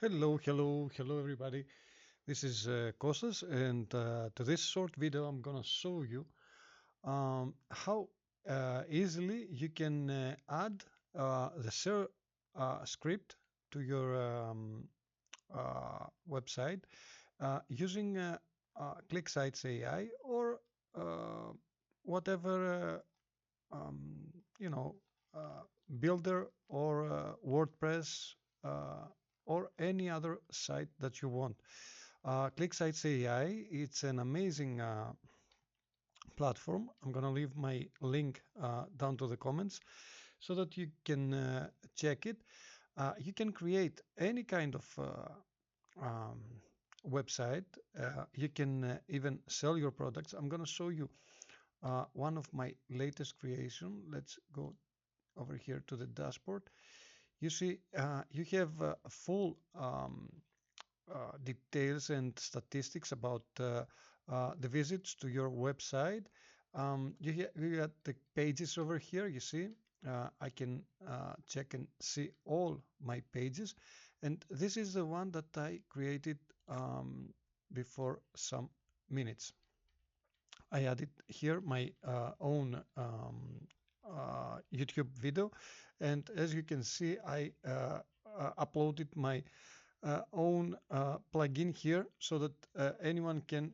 Hello, everybody. This is Kostas, and to this short video, I'm gonna show you how easily you can add the share script to your website using ClickSites AI or uh, whatever you know uh, builder or WordPress or any other site that you want. ClickSites AI, it's an amazing platform. I'm gonna leave my link down to the comments so that you can check it. You can create any kind of um, website. You can even sell your products. I'm gonna show you one of my latest creation. Let's go over here to the dashboard. You see, you have full details and statistics about the visits to your website. You got the pages over here. You see, I can check and see all my pages, and this is the one that I created before some minutes. I added here my own YouTube video, and as you can see, I uploaded my own plugin here so that anyone can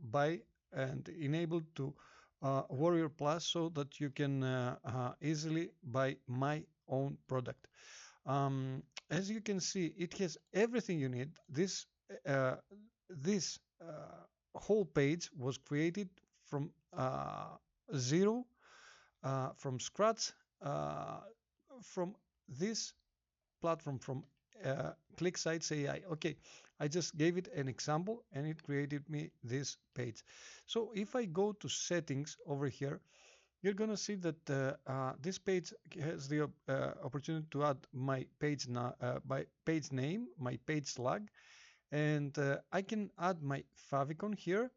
buy and enable to Warrior Plus so that you can easily buy my own product. As you can see, it has everything you need. Uh, this whole page was created from zero, from scratch, from this platform, from ClickSites AI. Okay, I just gave it an example and it created me this page. So if I go to settings over here, you're gonna see that this page has the opportunity to add my by page name, my page slug, and I can add my favicon here,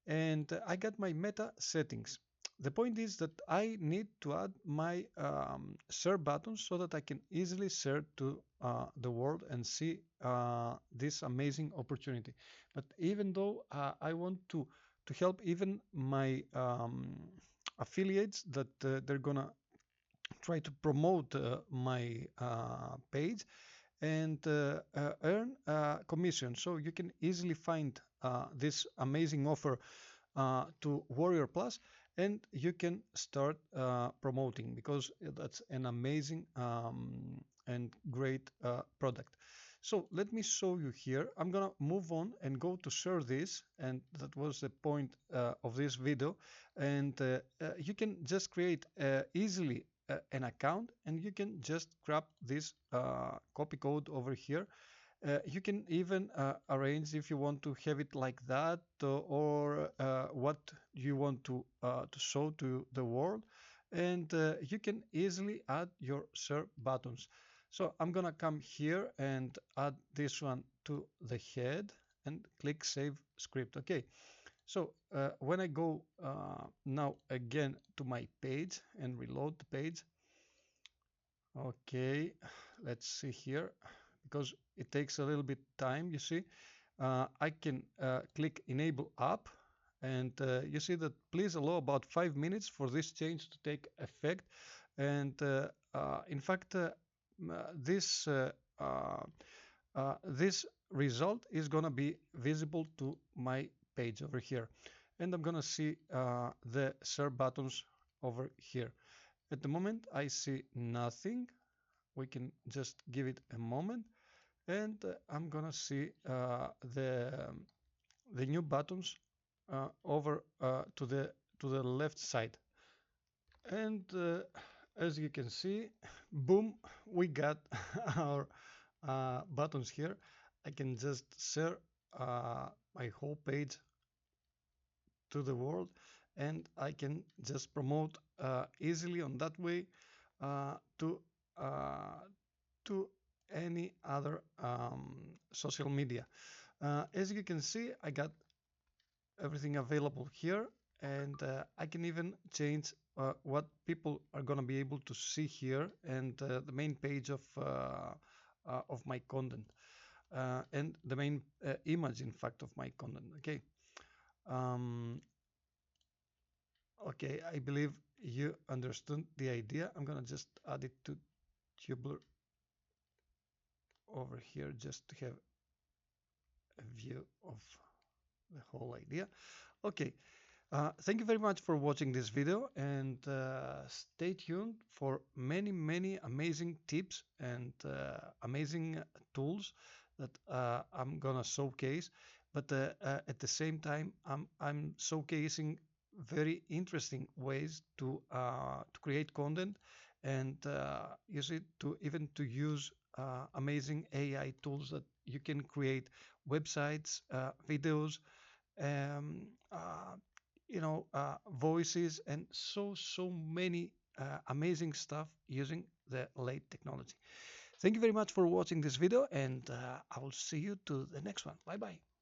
and I got my meta settings. The point is that I need to add my share buttons so that I can easily share to the world and see this amazing opportunity. But even though I want to help even my affiliates that they're gonna try to promote my page and earn commission. So you can easily find this amazing offer to Warrior Plus, and you can start promoting because that's an amazing and great product. So let me show you here. I'm gonna move on and go to ShareThis, and that was the point of this video. And you can just create easily an account, and you can just grab this copy code over here. You can even arrange if you want to have it like that, or what you want to show to the world, and you can easily add your share buttons. So I'm gonna come here and add this one to the head and click Save Script. Okay, so when I go now again to my page and reload the page, okay, let's see here, because it takes a little bit time, you see. I can click Enable App, and you see that please allow about 5 minutes for this change to take effect. And in fact, this this result is gonna be visible to my page over here, and I'm gonna see the share buttons over here. At the moment, I see nothing. We can just give it a moment, and I'm gonna see the new buttons over to the left side. And as you can see, boom, we got our buttons here. I can just share my whole page to the world, and I can just promote easily on that way uh, to uh, to any other social media. As you can see, I got everything available here, and I can even change what people are going to be able to see here, and the main page of my content. and the main image, in fact, of my content. Okay. Um, okay, I believe you understood the idea. I'm gonna just add it to Tubular over here just to have a view of the whole idea. Okay, thank you very much for watching this video, and stay tuned for many, many amazing tips and amazing tools that I'm gonna showcase. But at the same time, I'm showcasing very interesting ways to create content and use it to even to use amazing AI tools that you can create websites, videos, um, uh, voices, and so many amazing stuff using the late technology. Thank you very much for watching this video, and I will see you to the next one. Bye bye.